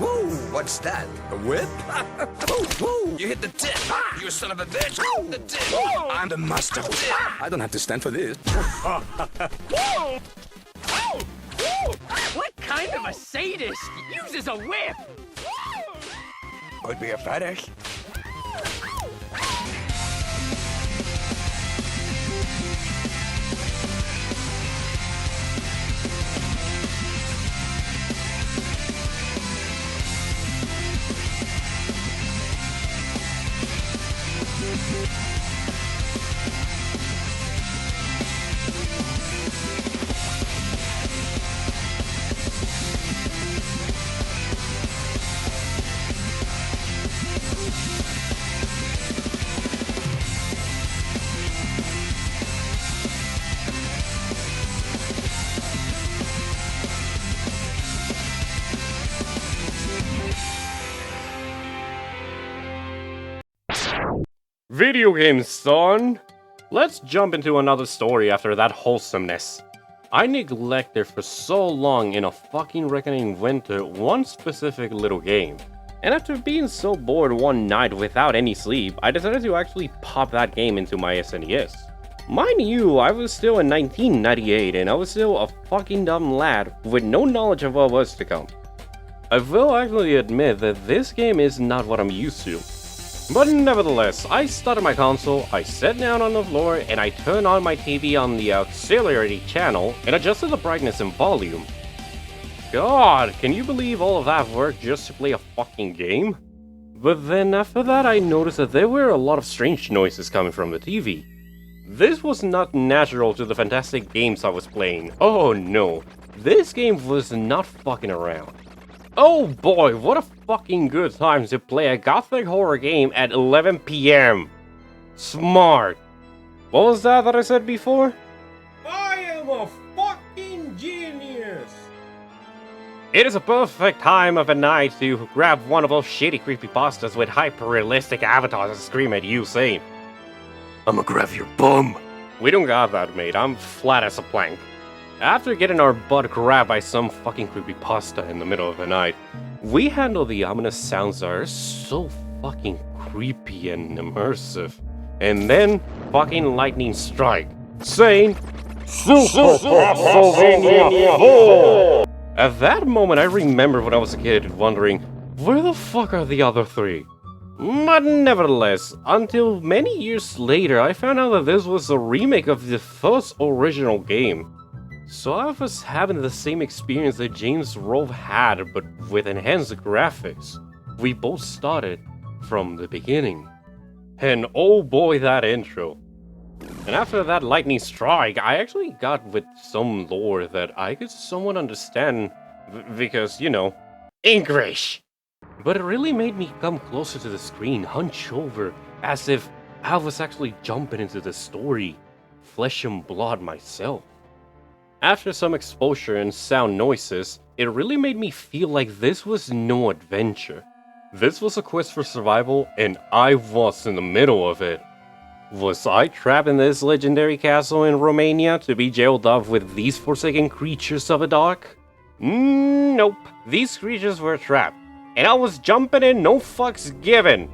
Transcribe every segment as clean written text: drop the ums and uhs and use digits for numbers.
Woo! What's that? A whip? Woo! Woo! You hit the tip! You son of a bitch! The tip! I'm the master tip! I don't have to stand for this. What kind of a sadist uses a whip? Could be a fetish. Video games, son! Let's jump into another story after that wholesomeness. I neglected for so long in a fucking reckoning winter one specific little game. And after being so bored one night without any sleep, I decided to actually pop that game into my SNES. Mind you, I was still in 1998 and I was still a fucking dumb lad with no knowledge of what was to come. I will actually admit that this game is not what I'm used to. But nevertheless, I started my console, I sat down on the floor, and I turned on my TV on the auxiliary channel and adjusted the brightness and volume. God, can you believe all of that work just to play a fucking game? But then after that I noticed that there were a lot of strange noises coming from the TV. This was not natural to the fantastic games I was playing. Oh no, this game was not fucking around. Oh boy, what a fucking good time to play a gothic horror game at 11 PM. Smart. What was that I said before? I am a fucking genius. It is a perfect time of a night to grab one of those shitty creepypastas with hyper-realistic avatars and scream at you saying, "I'ma grab your bum." We don't got that, mate. I'm flat as a plank. After getting our butt grabbed by some fucking creepypasta in the middle of the night, we handle the ominous sounds that are so fucking creepy and immersive. And then, fucking lightning strike, saying, "Super Castlevania 4!" At that moment, I remember when I was a kid wondering, where the fuck are the other three? But nevertheless, until many years later, I found out that this was a remake of the first original game. So I was having the same experience that James Rove had, but with enhanced graphics. We both started from the beginning. And oh boy, that intro. And after that lightning strike, I actually got with some lore that I could somewhat understand, because, you know, English. But it really made me come closer to the screen, hunch over, as if I was actually jumping into the story, flesh and blood myself. After some exposure and sound noises, it really made me feel like this was no adventure. This was a quest for survival, and I was in the middle of it. Was I trapped in this legendary castle in Romania to be jailed up with these forsaken creatures of the dark? Nope, these creatures were trapped, and I was jumping in no fucks given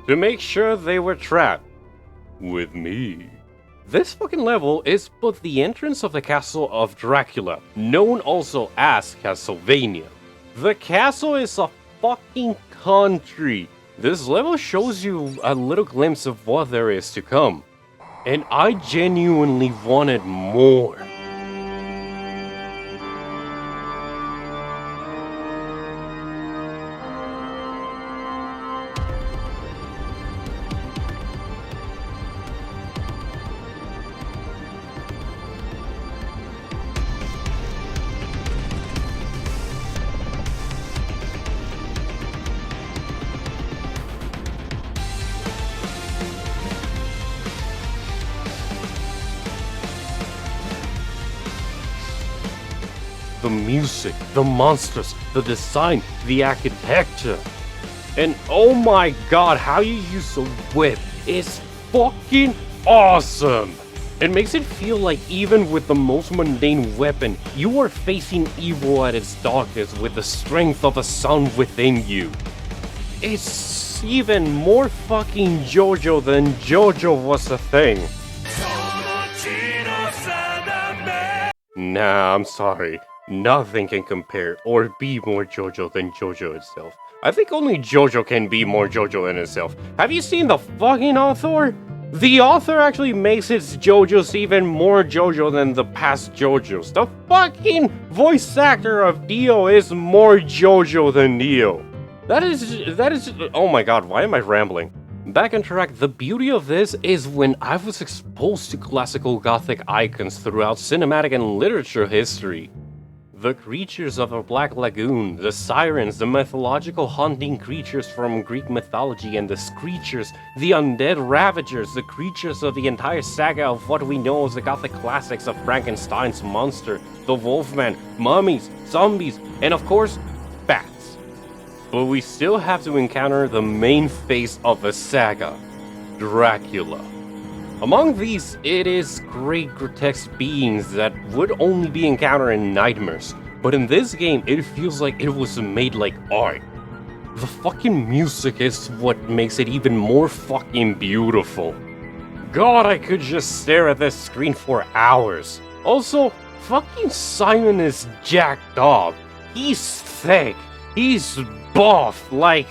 to make sure they were trapped with me. This fucking level is but the entrance of the castle of Dracula, known also as Castlevania. The castle is a fucking country. This level shows you a little glimpse of what there is to come. And I genuinely wanted more. The music, the monsters, the design, the architecture. And oh my god, how you use a whip is fucking awesome! It makes it feel like even with the most mundane weapon, you are facing evil at its darkest with the strength of a sun within you. It's even more fucking JoJo than JoJo was a thing. Nah, I'm sorry. Nothing can compare or be more JoJo than JoJo itself. I think only JoJo can be more JoJo than itself. Have you seen the fucking author? The author actually makes its JoJo's even more JoJo than the past JoJo's. The fucking voice actor of Dio is more JoJo than Dio. That is, oh my god, why am I rambling? Back on track, the beauty of this is when I was exposed to classical Gothic icons throughout cinematic and literature history. The creatures of the Black Lagoon, the sirens, the mythological hunting creatures from Greek mythology, and the screechers, the undead ravagers, the creatures of the entire saga of what we know as the Gothic classics of Frankenstein's monster, the Wolfman, mummies, zombies, and of course, bats. But we still have to encounter the main face of the saga, Dracula. Among these, it is great grotesque beings that would only be encountered in nightmares, but in this game, it feels like it was made like art. The fucking music is what makes it even more fucking beautiful. God, I could just stare at this screen for hours. Also, fucking Simon is jacked up. He's thick. He's buff, like...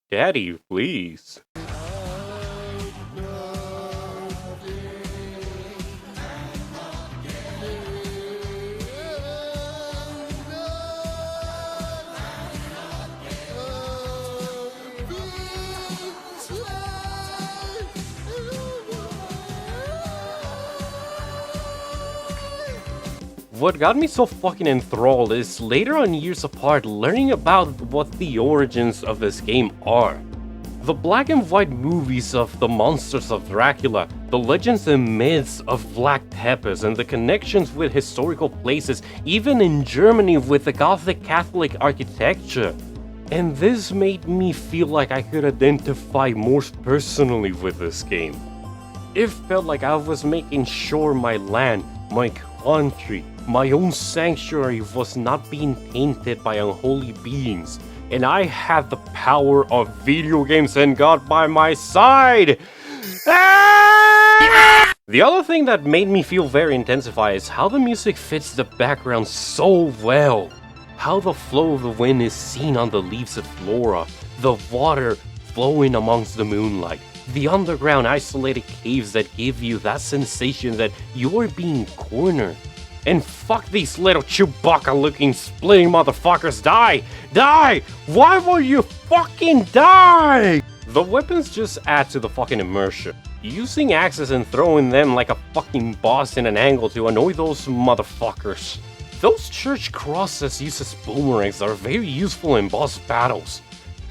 Daddy, please. What got me so fucking enthralled is later on years apart learning about what the origins of this game are. The black and white movies of the monsters of Dracula, the legends and myths of Black Tepes, and the connections with historical places, even in Germany with the Gothic Catholic architecture. And this made me feel like I could identify more personally with this game. It felt like I was making sure my land, my country, my own sanctuary was not being tainted by unholy beings, and I had the power of video games and God by my side! Ah! The other thing that made me feel very intensified is how the music fits the background so well. How the flow of the wind is seen on the leaves of flora, the water flowing amongst the moonlight, the underground isolated caves that give you that sensation that you're being cornered. And fuck these little Chewbacca-looking splitting motherfuckers, die! Die! Why will you fucking die? The weapons just add to the fucking immersion. Using axes and throwing them like a fucking boss in an angle to annoy those motherfuckers. Those church crosses used as boomerangs are very useful in boss battles.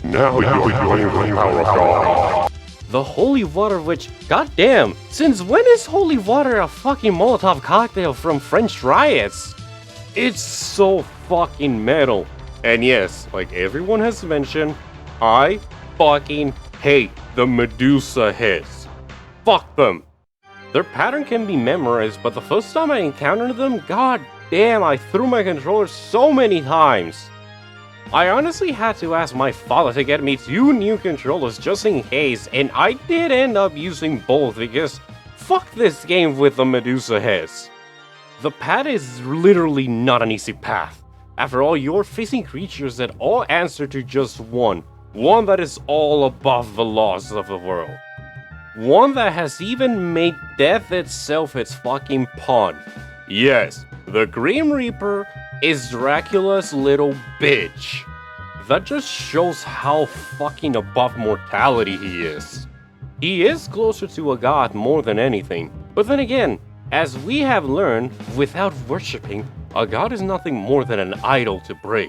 Now you're enjoying the power of God. The holy water, which, goddamn, since when is holy water a fucking Molotov cocktail from French riots? It's so fucking metal. And yes, like everyone has mentioned, I fucking hate the Medusa heads. Fuck them. Their pattern can be memorized, but the first time I encountered them, god damn, I threw my controller so many times. I honestly had to ask my father to get me 2 new controllers just in case, and I did end up using both because fuck this game with the Medusa heads. The path is literally not an easy path. After all, you're facing creatures that all answer to just one that is all above the laws of the world. One that has even made death itself its fucking pawn. Yes, the Grim Reaper is Dracula's little bitch. That just shows how fucking above mortality he is. He is closer to a god more than anything. But then again, as we have learned, without worshipping, a god is nothing more than an idol to break.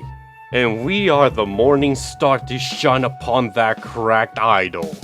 And we are the morning star to shine upon that cracked idol.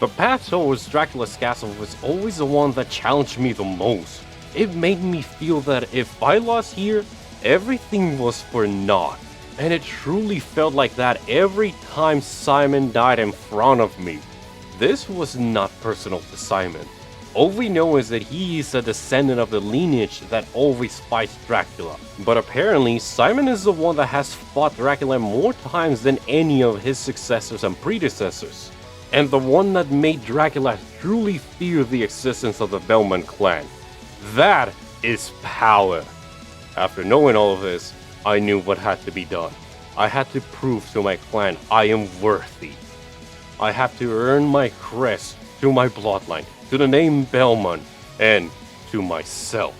The path towards Dracula's castle was always the one that challenged me the most. It made me feel that if I lost here, everything was for naught. And it truly felt like that every time Simon died in front of me. This was not personal to Simon. All we know is that he is a descendant of the lineage that always fights Dracula. But apparently, Simon is the one that has fought Dracula more times than any of his successors and predecessors. And the one that made Dracula truly fear the existence of the Bellman clan. That is power. After knowing all of this, I knew what had to be done. I had to prove to my clan I am worthy. I had to earn my crest to my bloodline, to the name Bellman, and to myself.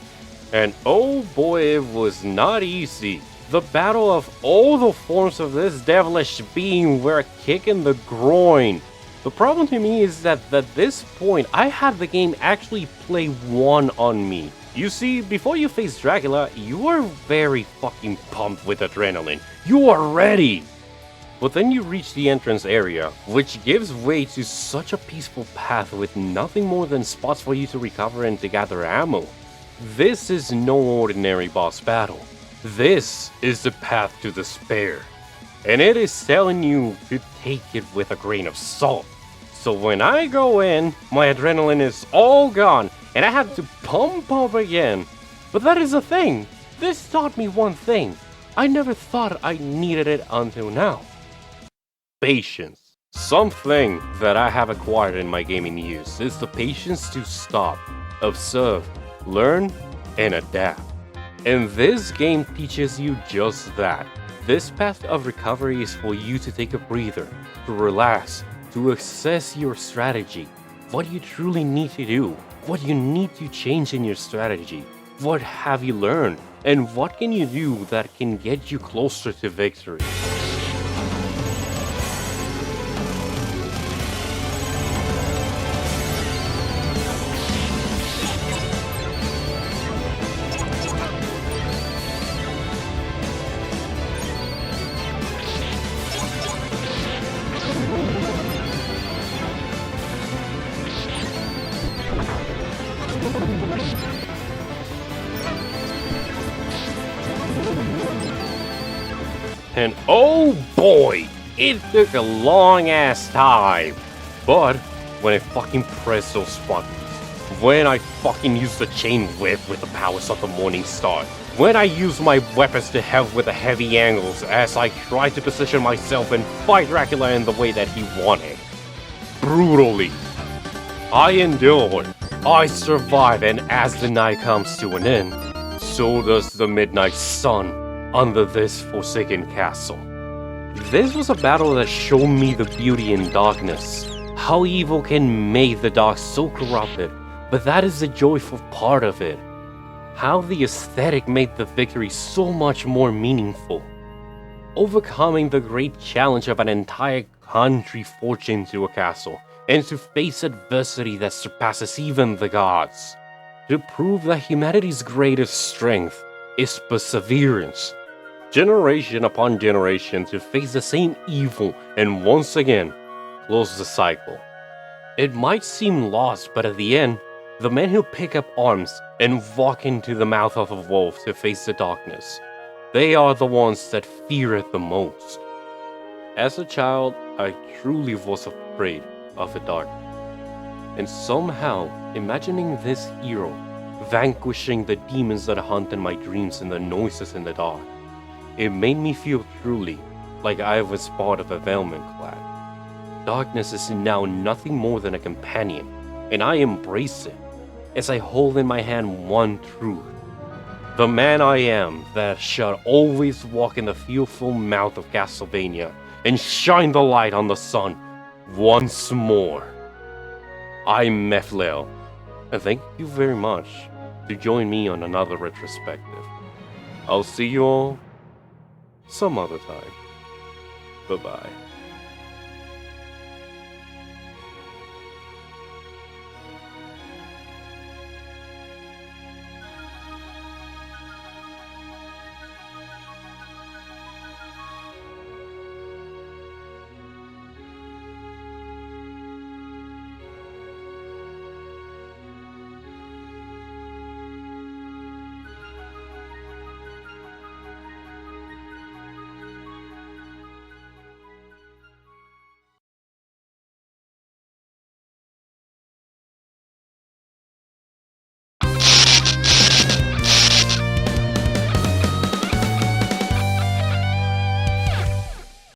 And oh boy, it was not easy. The battle of all the forms of this devilish being were a kick in the groin. The problem to me is that at this point, I had the game actually play one on me. You see, before you face Dracula, you are very fucking pumped with adrenaline. You are ready! But then you reach the entrance area, which gives way to such a peaceful path with nothing more than spots for you to recover and to gather ammo. This is no ordinary boss battle. This is the path to despair. And it is telling you to take it with a grain of salt. So when I go in, my adrenaline is all gone, and I have to pump up again. But that is the thing. This taught me one thing. I never thought I needed it until now. Patience. Something that I have acquired in my gaming years is the patience to stop, observe, learn, and adapt. And this game teaches you just that. This path of recovery is for you to take a breather, to relax, to assess your strategy, what you truly need to do, what you need to change in your strategy, what have you learned, and what can you do that can get you closer to victory. And oh boy, it took a long ass time. But when I fucking pressed those buttons, when I fucking used the chain whip with the powers of the Morning Star, when I used my weapons to help with the heavy angles as I tried to position myself and fight Dracula in the way that he wanted. Brutally. I endured. I survived, and as the night comes to an end, so does the midnight sun under this forsaken castle. This was a battle that showed me the beauty in darkness, how evil can make the dark so corrupted, but that is the joyful part of it. How the aesthetic made the victory so much more meaningful. Overcoming the great challenge of an entire country forged into a castle, and to face adversity that surpasses even the gods. To prove that humanity's greatest strength is perseverance. Generation upon generation to face the same evil and once again close the cycle. It might seem lost, but at the end, the men who pick up arms and walk into the mouth of a wolf to face the darkness, they are the ones that fear it the most. As a child, I truly was afraid of the dark. And somehow, imagining this hero vanquishing the demons that hunt in my dreams and the noises in the dark, it made me feel truly like I was part of a Velman clan. Darkness is now nothing more than a companion, and I embrace it as I hold in my hand one truth. The man I am that shall always walk in the fearful mouth of Castlevania and shine the light on the sun once more. I'm Mephrospective, and thank you very much to join me on another retrospective. I'll see you all some other time. Bye-bye.